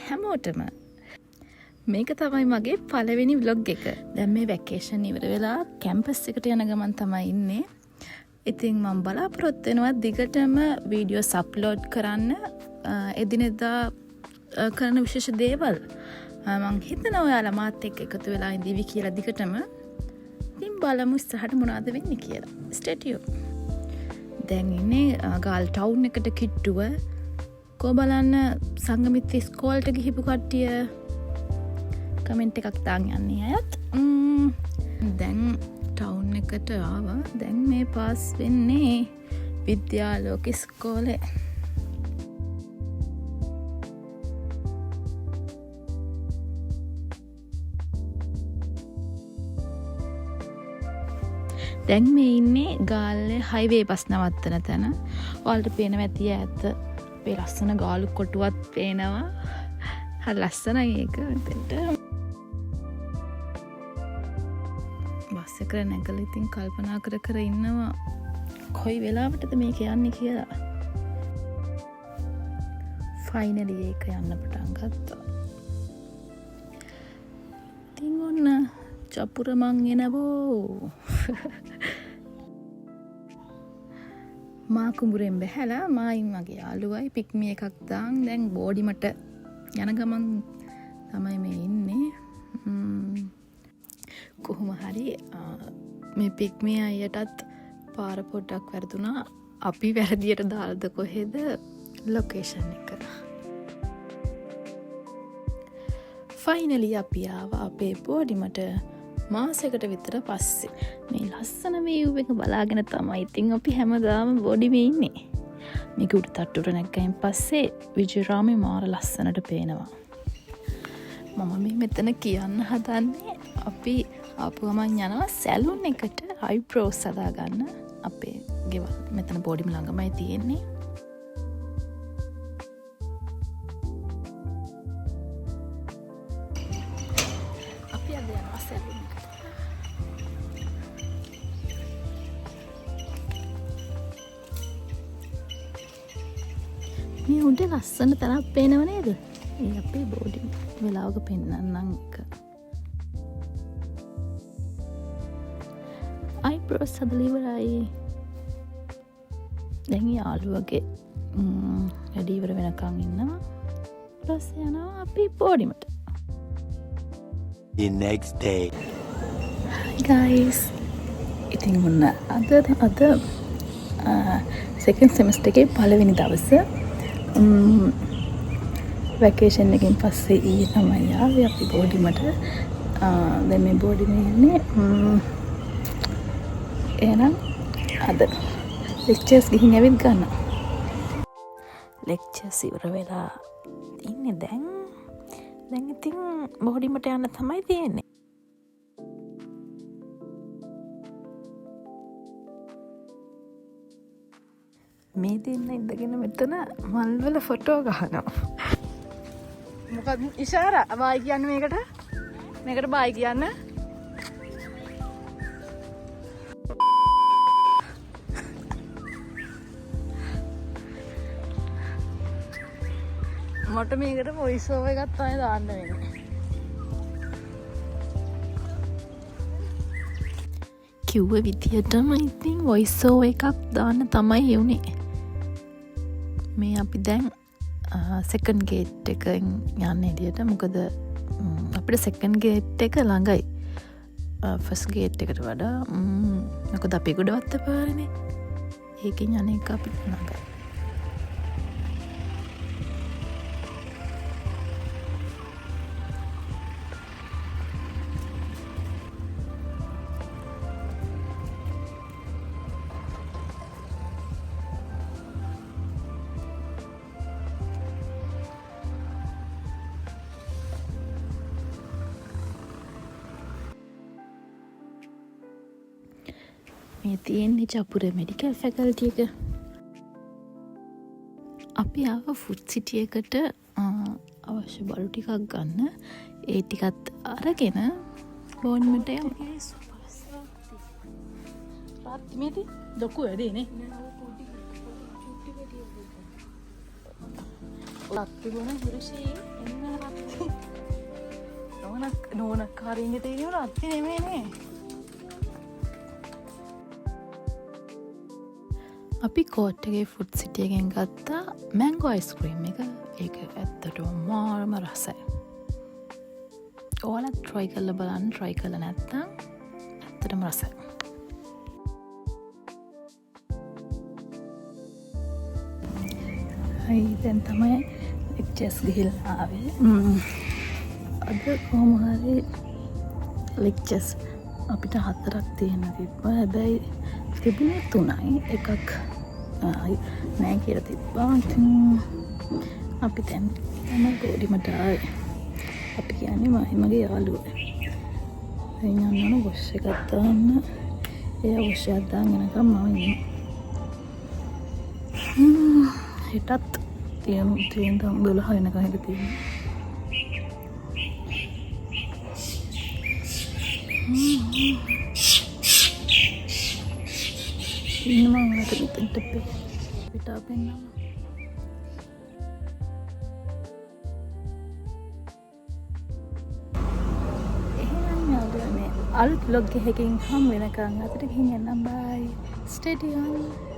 හැමෝටම මේක තමයි මගේ පළවෙනි vlog එක. දැන් මේ වැකේෂන් ඉවර වෙලා කැම්පස් එකට යන ගමන් තමයි ඉන්නේ. ඉතින් මම බලාපොරොත්තු වෙනවා දිගටම වීඩියෝස් අප්ලෝඩ් කරන්න එදිනෙදා කරන විශේෂ දේවල්. මම හිතනවා ඔයාලා මාත් එක්ක එකතු වෙලා ඉඳීවි කියලා දිගටම. ඉතින් බලමු ඉස්සරහට මොනවද වෙන්නේ කියලා. Stay tuned. දැන් ඉන්නේ ගාල් ටවුන් එකට කිට්ටුව. කෝ බලන්න සංගමිත් ඉස්කෝලේට ගිහිපු කට්ටිය කමෙන්ට් එකක් දාන්න යන්නේ අයත්. දැන් ටවුන් එකට ආවා. දැන් මේ පාස් වෙන්නේ විද්‍යාලෝක ඉස්කෝලේ. දැන් මේ ඉන්නේ ගාල්ලේ හයිවේ බස් නවත්තන තැන. ඔයාලට පේනවා ඇති ඈත මේ ලස්සන ගාලු කොටුවක් පේනවා. හරි ලස්සනයි ඒක. මෙතෙන්ට බස් එක නැගලා ඉතින් කල්පනා කර කර ඉන්නවා කොයි වෙලාවටද මේක යන්නේ කියලා. ෆයිනලි ඒක යන්න පටන් ගත්තා. ඉතින් ඔන්න චපුර මං එනවෝ. මා කුඹුරෙන් බැහැලා මායින් වගේ යාළුවයි පික්මි එකක් දාන් දැන් බෝඩිමට යන ගමන් තමයි මේ ඉන්නේ. කොහොම හරි මේ පික්මි අයියටත් පාර පොඩ්ඩක් වැරදුනා. අපි වැරදියට දාලාද කොහෙද ලොකේෂන් එක. ෆයිනලි අපි ආවා අපේ බෝඩිමට මාසයකට විතර පස්සේ. මේ ලස්සන වීව් එක බලාගෙන තමයි ඉතින් අපි හැමදාම බෝඩිමේ ඉන්නේ. මේක උඩ තට්ටුවට නැග්ගයින් පස්සේ විජේරාමේ මාර ලස්සනට පේනවා. මම මේ මෙතන කියන්න හදන්නේ අපි ආපු ගමන් යනවා සැලුන් එකට අයිබ්‍රෝස් හදාගන්න. අපේ ගෙවල් මෙතන බෝඩිම ළඟමයි තියෙන්නේ. අපි අද යනවා සැලුන් එකට. මේ උඩ ලස්සන තරක් පේනව නේද? ඒ අපේ බෝඩිම වෙලාවක පෙන්නන්නම් එක. අයිබ්‍රෝස් හදලා ඉවරයි. දැන් යාළුවගේ වැඩි ඉවර වෙනකන් ඉන්නවා. ඊට පස්සේ යනවා අපි බෝඩිමට. The next day. Hi guys. ඉතින් මොන අද second semester එකේ පළවෙනි දවසේ වැකේෂන් එකෙන් පස්සේ ඊයේ තමයි ආවේ අපි බෝඩිමට. දැන් මේ බෝඩිමේ ඉන්නේ. එහෙනම් අද ලෙක්චර්ස් ගිහින් ඇවිත් ගන්න. ලෙක්චර්ස් ඉවර වෙලා ඉන්නේ දැන් ඉතින් බෝඩිමට යන්න තමයි තියෙන්නේ. මේ දෙන්න ඉඳගෙන මෙතන මල්වල ෆොටෝ ගහනවා. මොකද ඉෂාරා බායි කියන්නේ මේකට? මේකට බායි කියන්න. මට මේකට වොයිස් ඕවර් එකක් තමයි දාන්න වෙන්නේ. කිව්ව විදියටම ඉතින් වොයිස් ඕවර් එකක් දාන්න තමයි යුනේ. මේ අපි දැන් සෙකන්ඩ් ගේට් එකෙන් යන්නේ එළියට. මොකද අපිට සෙකන්ඩ් ගේට් එක ළඟයි ෆස්ට් ගේට් එකට වඩා. මොකද අපි ගොඩවත්ත පාරනේ. ඒකෙන් යන්නේ එක අපිට ළඟයි. මේ තියෙන්නේ චපුර මෙඩිකල් ෆැකල්ටි එක. අපි ආව ෆුඩ් සිටි එකට අවශ්‍ය බඩු ටිකක් ගන්න. ඒ ටිකත් අරගෙන බෝඩිමට යමු. රාත්‍රී මේටි ලොකු වැඩේනේ. රාත්‍රී වුණා හිරෂේ නෝනක් කාරන්න තේරවට අත්ති නෙමේනේ. අපි කෝට්ටගේ ෆුඩ් සිටියගෙන් ගත්තා මැංගෝ අයිස්ක්‍රීම් එක. ඒක ඇත්තට මාරම රසයි. ඕලත් ට්‍රයි කල්ල බලන්න ට්‍රයි කල නැත්තම් ඇත්තටම රසයි. දැන් තමයි ලෙක්චර්ස් ගිහිල්ලා ආවේ. අද කොහොමහරි ලෙක්චර්ස් අපිට 4ක් තියෙන තිබ්බා. හැබැයි තිබුණේ 3යි. එකක් නෑ කියලා තිබ්බා. අපි දැන් තමයි ගෝඩිමට ආවේ. අපි කියන්නේ මගේ යාළුවා. දැන් යන්න වොෂ් එකක් දාන්න. එයා වොෂ් එකක් දාගෙන යනකම් මම ඉන්නේ. හෙටත් තියෙන 12 වෙනකන් එක තියෙනවා. ඉන්නවා මට මෙතෙන්ට පිටා පෙන්නන්න. එහෙනම් යාළුවනේ අලුත් vlog එකකින් හම් වෙනකන් අතට ගිහින් යන්න බයි. Stay tuned.